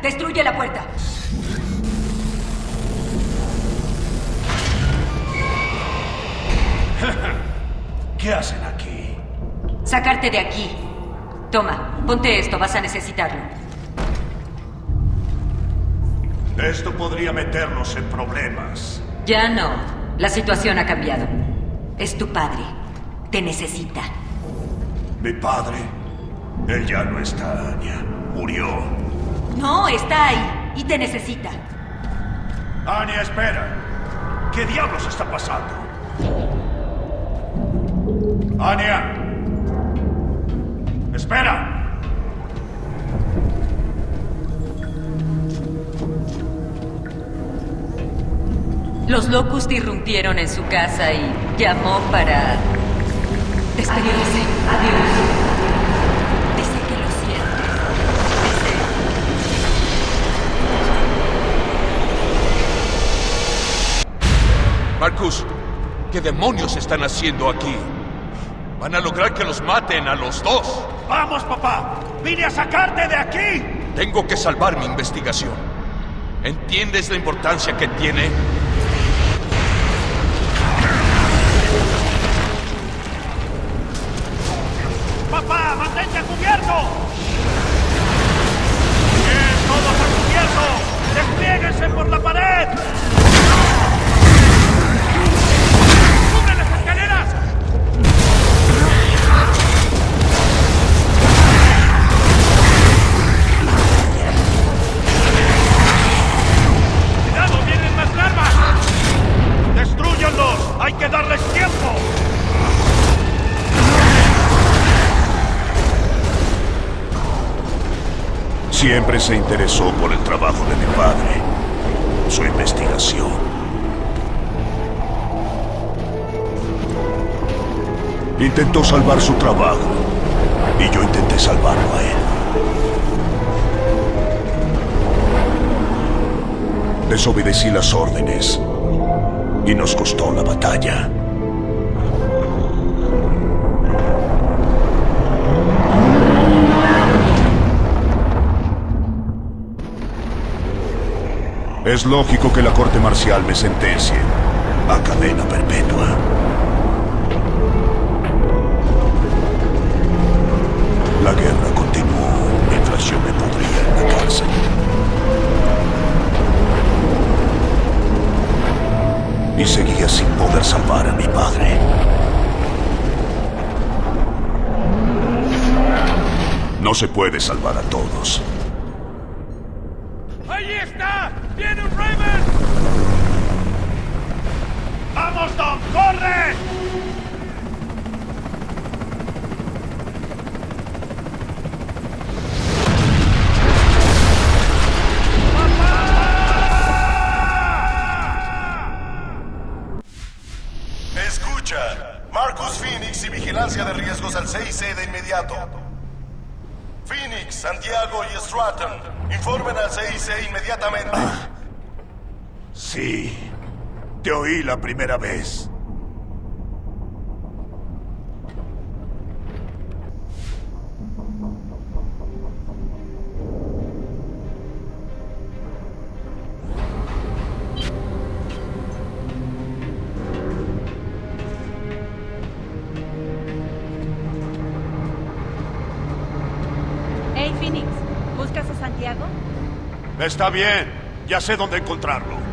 ¡Destruye la puerta! ¿Qué hacen aquí? Sacarte de aquí. Toma, ponte esto, vas a necesitarlo. Esto podría meternos en problemas. Ya no. La situación ha cambiado. Es tu padre. Te necesita. ¿Mi padre? Él ya no está, Anya. Murió. No, está ahí. Y te necesita. Anya, espera. ¿Qué diablos está pasando? Anya. Espera. Los Locust irrumpieron en su casa y llamó para despedirse. Adiós. Dice que lo siente. Marcus, ¿qué demonios están haciendo aquí? ¿Van a lograr que los maten a los dos? ¡Vamos, papá! ¡Vine a sacarte de aquí! Tengo que salvar mi investigación. ¿Entiendes la importancia que tiene? ¡Papá, mantente a cubierto! ¡Bien, todos a cubierto! ¡Desplieguense por la pared! ¡Cubre las escaleras! ¡Cuidado, vienen más armas! ¡Destrúyanlos! ¡Hay que darles tiempo! Siempre se interesó por el trabajo de mi padre, su investigación. Intentó salvar su trabajo, y yo intenté salvarlo a él. Desobedecí las órdenes, y nos costó la batalla. Es lógico que la corte marcial me sentencie a cadena perpetua. La guerra continuó mientras yo me pudría en la cárcel. Y seguía sin poder salvar a mi padre. No se puede salvar a todos. ¡Ahí está! ¡Viene un Raven! ¡Vamos, Dom! ¡Corre! Escucha, Marcus Phoenix y vigilancia de riesgos al 6C de inmediato. Phoenix, Santiago y Stratton, informen al 6C inmediatamente. Sí, te oí la primera vez. Hey, Phoenix, ¿buscas a Santiago? Está bien, ya sé dónde encontrarlo.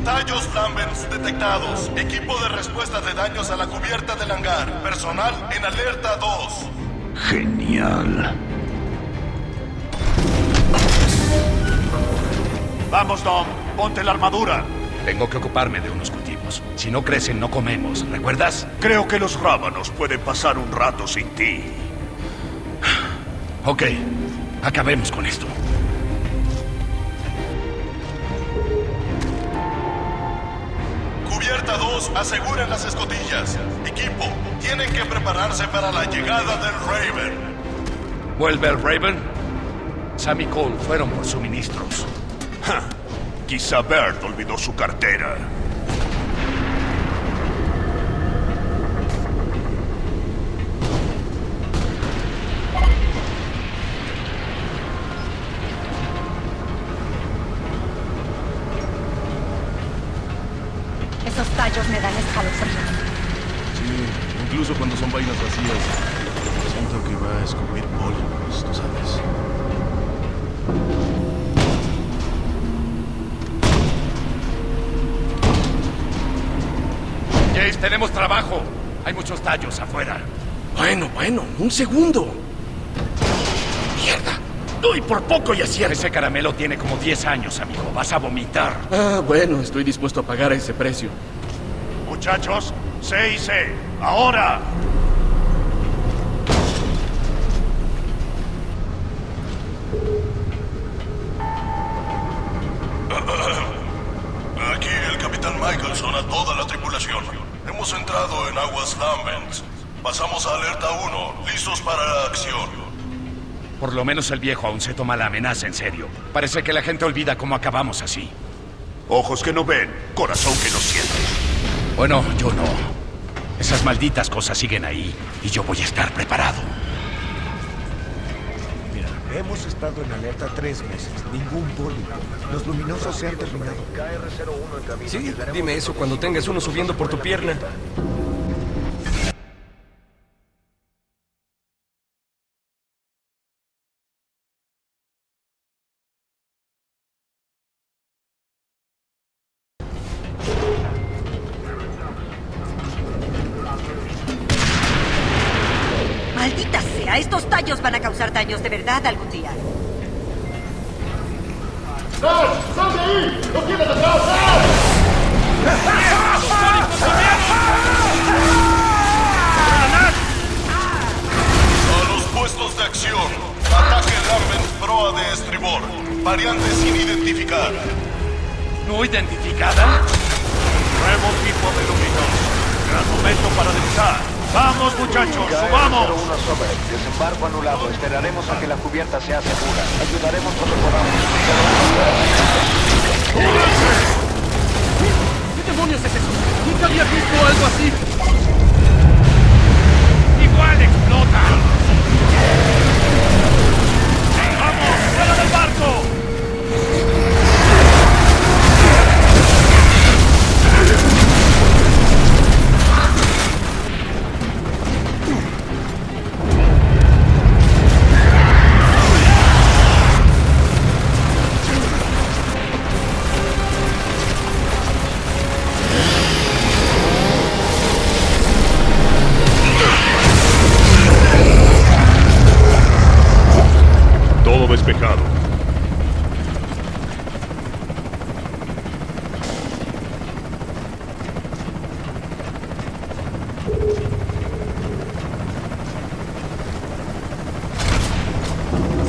Tallos Lambens detectados. Equipo de respuesta de daños a la cubierta del hangar. Personal en alerta 2. Genial. Vamos, Dom. Ponte la armadura. Tengo que ocuparme de unos cultivos. Si no crecen, no comemos. ¿Recuerdas? Creo que los rábanos pueden pasar un rato sin ti. Ok. Acabemos con esto. Cubierta 2, aseguren las escotillas. Equipo, tienen que prepararse para la llegada del Raven. ¿Vuelve el Raven? Sam y Cole fueron por suministros. Quizá Bert olvidó su cartera. tallos me dan escalofríos. Sí, incluso cuando son vainas vacías, siento que va a escupir polvos, tú sabes. Jace, tenemos trabajo. Hay muchos tallos afuera. Bueno, un segundo. ¡Mierda! ¡Uy, por poco y acierto! Ese caramelo tiene como 10 años, amigo. Vas a vomitar. Ah, bueno, estoy dispuesto a pagar ese precio. Muchachos, C y C, ahora. Aquí el Capitán Michelson a toda la tripulación. Hemos entrado en aguas Lambent. Pasamos a alerta 1, listos para la acción. Por lo menos el viejo aún se toma la amenaza en serio. Parece que la gente olvida cómo acabamos así. Ojos que no ven, corazón que no siente. Bueno, yo no. Esas malditas cosas siguen ahí y yo voy a estar preparado. Mira, hemos estado en alerta 3 meses. Ningún pólipo. Los luminosos se han terminado. Sí, dime eso cuando tengas uno subiendo por tu pierna. ¡Maldita sea! Estos tallos van a causar daños de verdad algún día. A los puestos de acción. Ataque Lambent proa de estribor. Variante sin identificar. ¿No identificada? Nuevo tipo de luminos. Gran momento para debutar. ¡Vamos, muchachos! ¡Subamos! Desembarco anulado. Esperaremos a que la cubierta sea segura. Ayudaremos cuando podamos. ¿Qué demonios es eso? Nunca había visto algo así. ¡Igual explota! ¡Vamos! ¡Fuera del barco! Todo despejado.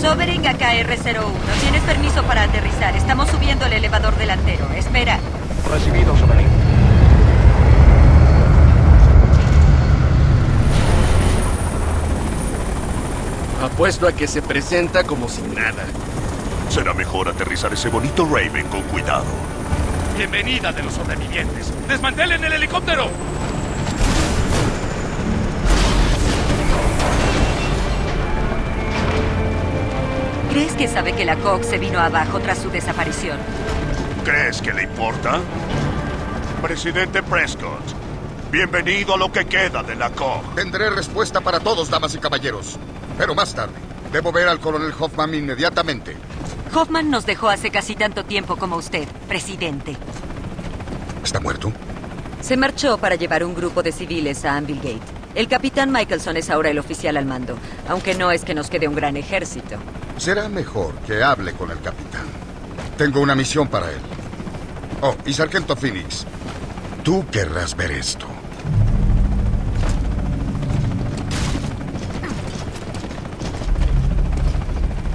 Sobering acá R01. Tienes permiso para aterrizar. Estamos subiendo el elevador delantero. Espera. Recibido, Sovereign. Apuesto a que se presenta como si nada. Será mejor aterrizar ese bonito Raven con cuidado. Bienvenida de los sobrevivientes. ¡Desmantelen el helicóptero! ¿Crees que sabe que la COG se vino abajo tras su desaparición? ¿Crees que le importa? Presidente Prescott, bienvenido a lo que queda de la COG. Tendré respuesta para todos, damas y caballeros. Pero más tarde. Debo ver al coronel Hoffman inmediatamente. Hoffman nos dejó hace casi tanto tiempo como usted, presidente. ¿Está muerto? Se marchó para llevar un grupo de civiles a Anvilgate. El capitán Michelson es ahora el oficial al mando, aunque no es que nos quede un gran ejército. Será mejor que hable con el capitán. Tengo una misión para él. Oh, y Sargento Phoenix, tú querrás ver esto.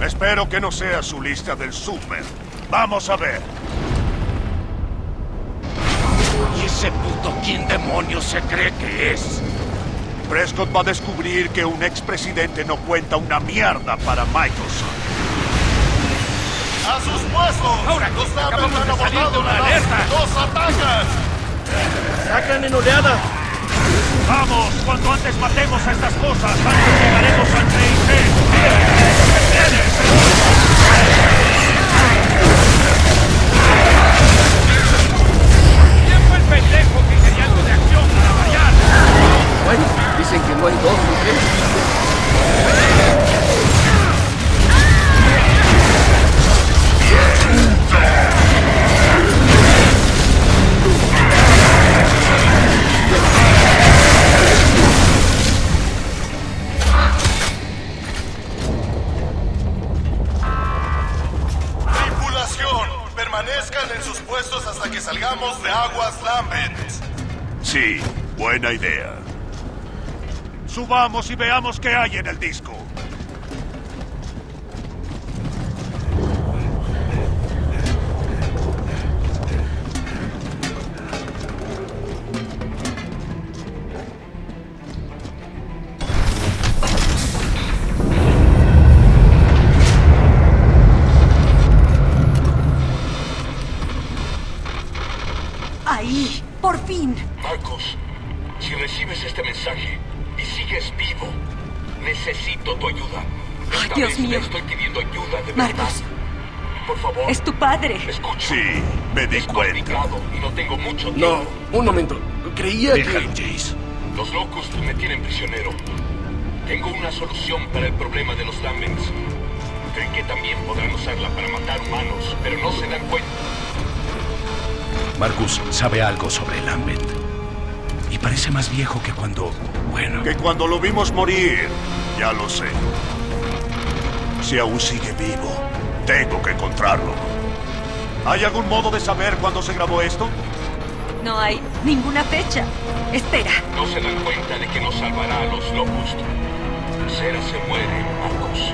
Espero que no sea su lista del súper. Vamos a ver. ¿Y ese puto quién demonios se cree que es? Prescott va a descubrir que un expresidente no cuenta una mierda para Michelson. ¡A sus puestos! Ahora, ¡Los acabamos Lambent han de salir de abordado una la alerta. nave! ¡Los atacan! ¡Sacan en oleada! ¡Vamos! Cuanto antes matemos a estas cosas, antes llegaremos al CIC. ¿Quién fue el pendejo que quería Permanezcan en sus puestos hasta que salgamos de aguas Lambent. Sí, buena idea. Subamos y veamos qué hay en el disco. Ahí, por fin. Marcus, si recibes este mensaje y sigues vivo, necesito tu ayuda. Esta Dios vez mío. te estoy pidiendo ayuda de Marcus. verdad. Por favor. Es tu padre. Escucha. Sí, me di Es cuenta. complicado y no tengo mucho No, tiempo. un momento. Creía Déjalo, que... Jace. Los Locusts me tienen prisionero. Tengo una solución para el problema de los Lambents. Creen que también podrán usarla para matar humanos, pero no se dan cuenta. Marcus sabe algo sobre Lambent. Y parece más viejo que cuando... Bueno... Que cuando lo vimos morir, ya lo sé. Si aún sigue vivo, tengo que encontrarlo. ¿Hay algún modo de saber cuándo se grabó esto? No hay ninguna fecha. Espera. No se dan cuenta de que nos salvará a los Locust. Cera se muere, Marcus.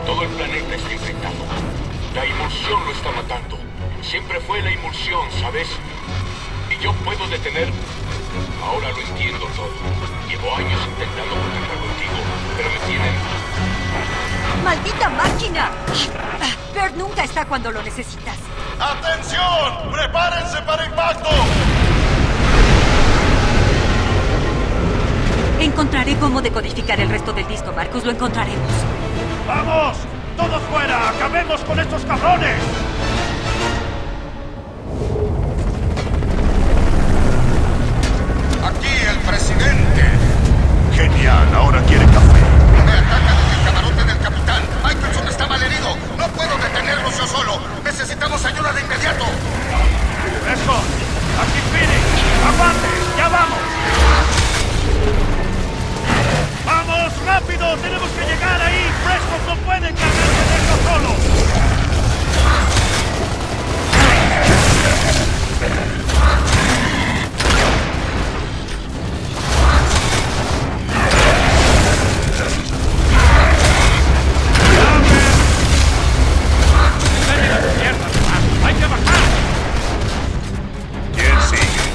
Todo el planeta está infectado. La emulsión lo está matando. Siempre fue la emulsión, ¿sabes? Y yo puedo detener. Ahora lo entiendo todo. Llevo años intentando contactar contigo, pero me tienen... ¡Maldita máquina! Bert nunca está cuando lo necesitas. ¡Atención! ¡Prepárense para impacto! Encontraré cómo decodificar el resto del disco, Marcus. Lo encontraremos. ¡Vamos! ¡Todos fuera! ¡Acabemos con estos cabrones! Aquí el presidente. Genial, ahora quiere café. Me atacan en el camarote del capitán. Michelson está malherido. No puedo detenerlos yo solo. Necesitamos ayuda de inmediato. ¡Eso! ¡Aquí Phoenix! ¡Aguante! ¡Ya vamos! ¡Vamos, rápido! ¡Tenemos que llegar ahí! ¡Prescott no puede encargarse de esto solo! ¡Hay que bajar! ¿Quién sigue?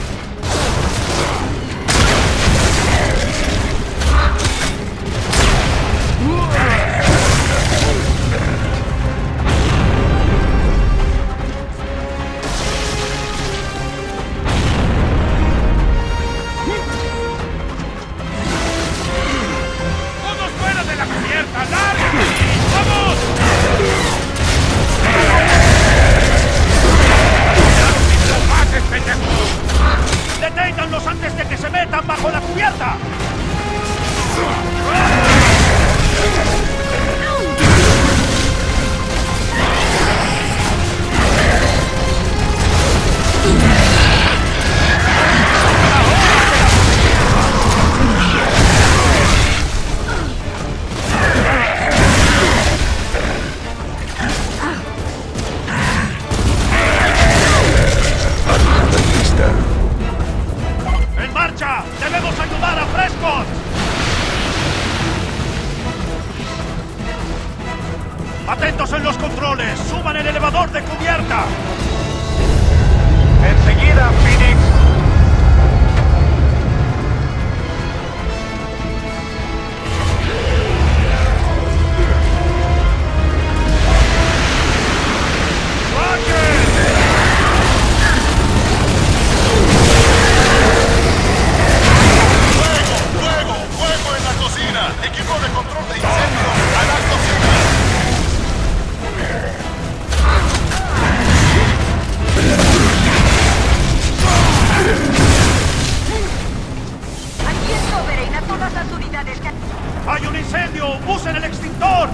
¡Todos fuera de la cubierta! ¡Larga! ¡Vamos! ¡Mates, pendejos! ¡Deténganlos antes de que se metan bajo la cubierta! ¡En marcha! ¡Debemos ayudar a Prescott! ¡Atentos en los controles! ¡Suban el elevador de cubierta! ¡Enseguida, Phoenix! ¡Fuego! ¡Fuego en la cocina! ¡Equipo de control de incendios! ¡A la cocina! Aquí es Sovereign, a todas las unidades que... ¡Hay un incendio! ¡Usen el extintor!